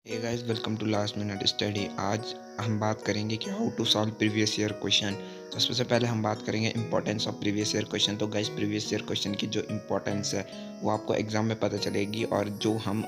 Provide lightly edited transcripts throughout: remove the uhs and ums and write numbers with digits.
Hey guys, welcome to last minute study. आज हम बात करेंगे कि how to solve previous year question. तो सबसे पहले हम बात करेंगे importance of previous year question. तो गाइस, प्रीवियस ईयर क्वेश्चन की जो इंपॉर्टेंस है वो आपको एग्जाम में पता चलेगी। और जो हम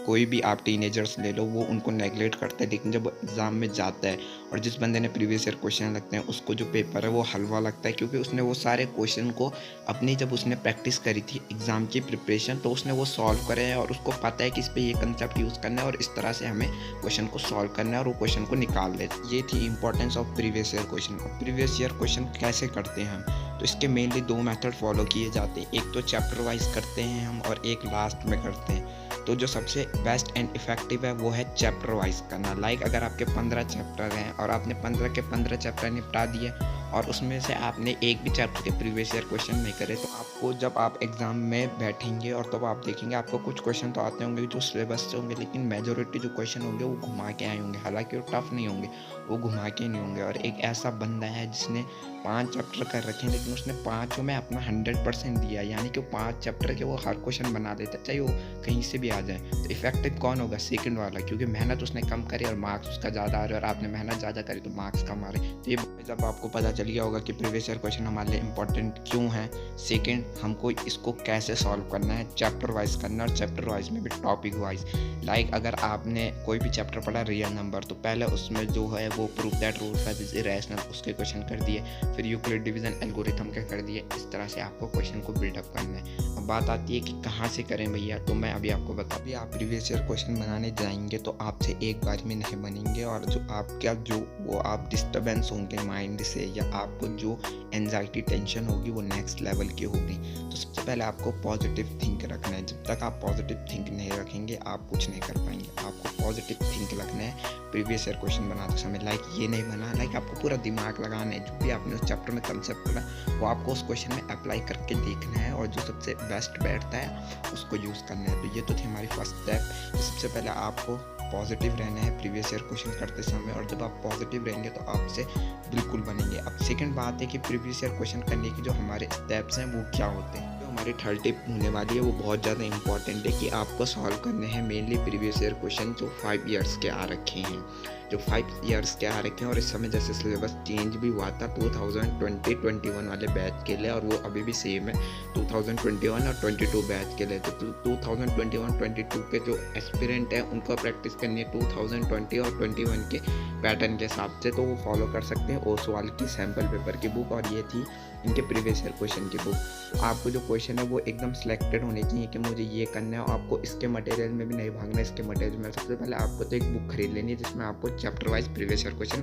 कोई भी आप टीनेजर्स ले लो वो उनको नेगलेक्ट करते हैं, लेकिन जब एग्ज़ाम में जाता है और जिस बंदे ने प्रीवियस ईयर क्वेश्चन लगते हैं उसको जो पेपर है वो हलवा लगता है, क्योंकि उसने वो सारे क्वेश्चन को अपनी जब उसने प्रैक्टिस करी थी एग्ज़ाम की प्रिपरेशन तो उसने वो सॉल्व करे हैं और उसको पता है कि इस पर ये कंसेप्ट यूज़ करना है और इस तरह से हमें क्वेश्चन को सॉल्व करना है और वो क्वेश्चन को निकाल ले। ये थी importance of previous year question. Previous year question कैसे करते हैं हम, तो इसके मेनली दो मेथड फॉलो किए जाते हैं। एक तो चैप्टर वाइज करते हैं हम और एक लास्ट में करते हैं। तो जो सबसे बेस्ट एंड इफेक्टिव है वो है चैप्टर वाइज करना। लाइक अगर आपके 15 चैप्टर हैं और आपने 15 के 15 चैप्टर निपटा दिए और उसमें से आपने एक भी चैप्टर के प्रीवियस ईयर क्वेश्चन नहीं करे, तो आपको जब आप एग्ज़ाम में बैठेंगे और तब आप देखेंगे आपको कुछ क्वेश्चन तो आते होंगे जो सिलेबस से होंगे, लेकिन मेजोरिटी जो क्वेश्चन होंगे वो घुमा के आए होंगे। हालांकि वो टफ नहीं होंगे, वो घुमा के नहीं होंगे। और एक ऐसा बंदा है जिसने 5 चैप्टर कर रखे हैं लेकिन उसने 5 में अपना 100% दिया, यानी कि 5 चैप्टर के वो हर क्वेश्चन बना देता है, चाहे वो कहीं से भी आ जाए। तो इफेक्टिव कौन होगा? सेकंड वाला, क्योंकि मेहनत उसने कम करी और मार्क्स उसका ज़्यादा आ रहे और आपने मेहनत ज़्यादा करी तो मार्क्स कम आ रहे। तो ये जब आपको पता चल गया होगा कि प्रीवियस ईयर क्वेश्चन हमारे लिए इंपॉर्टेंट क्यों है, सेकंड हमको इसको कैसे सॉल्व करना है, चैप्टर वाइज करना और चैप्टर वाइज में भी टॉपिक वाइज। लाइक अगर आपने कोई भी चैप्टर पढ़ा रियल नंबर, तो पहले उसमें जो है वो proof that root 5 is irrational उसके क्वेश्चन कर दिए, फिर यूक्लिड डिवीजन एल्गोरिथम के कर दिए। इस तरह से आपको क्वेश्चन को बिल्डअप करना है। अब बात आती है कि कहाँ से करें भैया, तो मैं अभी आपको बता अभी आप प्रीवियस ईयर क्वेश्चन बनाने जाएंगे तो आपसे एक बार में नहीं बनेंगे, और जो आपका जो वो आप डिस्टर्बेंस होंगे माइंड से या आपको जो एंजाइटी टेंशन होगी वो नेक्स्ट लेवल की होगी। तो सबसे पहले आपको पॉजिटिव थिंक रखना है। जब तक आप पॉजिटिव थिंक नहीं रखेंगे आप कुछ नहीं कर पाएंगे। आपको पॉजिटिव थिंक रखना है प्रीवियस ईयर क्वेश्चन बनाते समय। लाइक ये नहीं बना, लाइक आपको पूरा दिमाग लगाना है। जो भी आपने उस चैप्टर में कंसेप्ट पढ़ा वो आपको उस क्वेश्चन में अप्लाई करके देखना है और जो सबसे बेस्ट बैठता है उसको यूज़ करना है। तो ये तो थी हमारी फर्स्ट स्टेप। तो सबसे पहले आपको पॉजिटिव रहना है प्रीवियस ईयर क्वेश्चन करते समय, और जब आप पॉजिटिव रहेंगे तो आपसे बिल्कुल बनेंगे। अब सेकंड बात है कि प्रीवियस ईयर क्वेश्चन करने की जो हमारे स्टेप्स हैं वो क्या होते हैं। जो हमारी थर्ड टिप होने वाली है वो बहुत ज़्यादा इंपॉर्टेंट है कि आपको सॉल्व करने हैं मेनली प्रीवियस ईयर क्वेश्चन जो 5 ईयर्स के आ रखे हैं, जो 5 ईयर्स के आ रखे हैं। और इस समय जैसे सिलेबस चेंज भी हुआ था 2020-21 वाले बैच के लिए, और वो अभी भी सेम है 2021 और 22 बैच के लिए। तो 2021-22 के जो एस्पिरेंट है उनको प्रैक्टिस करनी है 2020 और 21 के पैटर्न के हिसाब से, तो वो फॉलो कर सकते हैं ओसवाल की सैम्पल पेपर की बुक, और ये थी इनके प्रीवियस ईयर क्वेश्चन की बुक। आपको जो क्वेश्चन है वो एकदम सिलेक्टेड होने चाहिए कि मुझे ये करना है, और आपको इसके मटेरियल में भी नहीं भागना, इसके मटेरियल में। सबसे पहले आपको तो एक बुक खरीद लेनी है जिसमें आपको chapter wise previous year question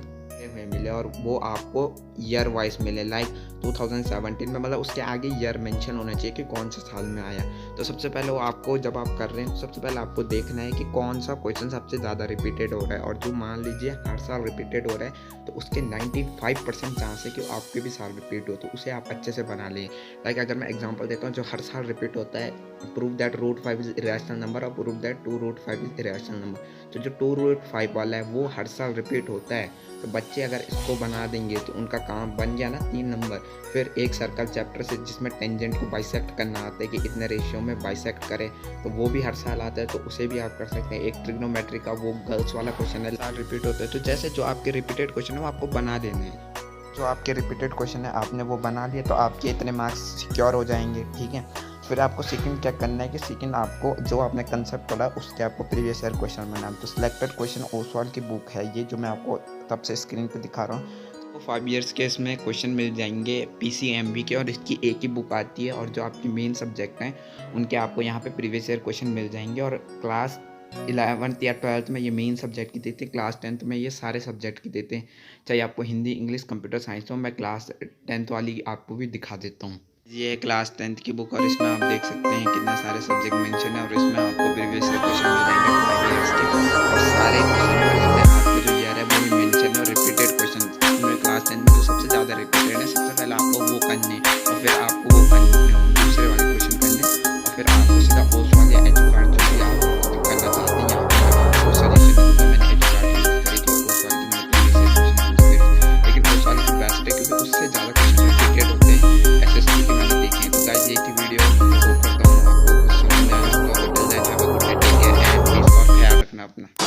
मिले और वो आपको ईयर वाइज मिले। लाइक 2017 में मतलब उसके आगे ईयर मेंशन होना चाहिए कि कौन सा साल में आया। तो सबसे पहले वो आपको जब आप कर रहे हैं तो सबसे पहले आपको देखना है कि कौन सा क्वेश्चन सबसे ज़्यादा रिपीटेड हो रहा है, और जो मान लीजिए हर साल रिपीटेड हो रहा है तो उसके 95% चांस है कि आपके भी साल रिपीट हो, तो उसे आप अच्छे से बना लें। लाइक अगर मैं एग्जाम्पल देता हूँ, जो हर साल रिपीट होता है prove that root 5 is irrational number और prove that 2 root 5 is irrational number. तो जो 2 रूट 5 वाला है वो हर साल रिपीट होता है, तो बच्चे अगर इसको बना देंगे तो उनका काम बन गया ना 3 नंबर। फिर एक सर्कल चैप्टर से जिसमें टेंजेंट को बाइसेक्ट करना आता है कि इतने रेशियो में बाइसेक्ट करे, तो वो भी हर साल आता है, तो उसे भी आप कर सकते हैं। एक ट्रिग्नोमेट्री का वो गर्ल्स वाला क्वेश्चन है, साल रिपीट होता है। तो जैसे जो आपके रिपीटेड क्वेश्चन है वो आपको बना देने हैं। जो आपके रिपीटेड क्वेश्चन है आपने वो बना लिए तो आपके इतने मार्क्स सिक्योर हो जाएंगे, ठीक है। फिर आपको सेकंड क्या करना है कि सेकंड आपको जो आपने कंसेप्ट पढ़ा उसके आपको प्रीवियस ईयर क्वेश्चन बनाना है। तो सिलेक्टेड क्वेश्चन ओसवाल की बुक है ये, जो मैं आपको तब से स्क्रीन पे दिखा रहा हूँ। तो 5 ईयर्स के इसमें क्वेश्चन मिल जाएंगे PCMB के, और इसकी एक ही बुक आती है, और जो आपकी मेन सब्जेक्ट हैं उनके आपको यहाँ पे प्रीवियस ईयर क्वेश्चन मिल जाएंगे। और क्लास 11th या 12th में ये मेन सब्जेक्ट की देते हैं, क्लास 10th में ये सारे सब्जेक्ट की देते हैं, चाहे आपको हिंदी, इंग्लिश, कंप्यूटर साइंस हो। मैं क्लास 10th वाली आपको भी दिखा देता हूँ। ये है क्लास 10th की बुक, और इसमें आप देख सकते हैं कितने सारे सब्जेक्ट मेंशन है, और इसमें आपको प्रीवियस ईयर क्वेश्चन मिल जाएंगे 5 ईयर्स के, और सारे क्वेश्चन आपके जो ईयर है वो भी मेंशन है। और रिपीटेड क्वेश्चन इसमें क्लास 10th में जो सबसे ज़्यादा रिपीटेड है, सबसे पहले आपको वो करने और फिर आपको वो करने दूसरे वाले क्वेश्चन करने, और फिर आपको सीधा ओसवाल या एजुकार्ड जो भी आप करना चाहते हैं यहाँ वो सजेशन दूंगा। मैंने एजुकार्ड यूज़ करी थी, ओसवाल की मैंने प्रीवियस ईयर क्वेश्चन यूज़ करी थी, लेकिन ओसवाल की बेस्ट है क्योंकि उससे ज़्यादा क्वेश्चन रिपीटेड होते हैं। SST के मैंने देखे हैं। तो गाइस ये थी वीडियो, होप करता हूँ आपको कुछ समझ में आया होगा। Till then have a good day, take care and please और ख्याल रखना अपना।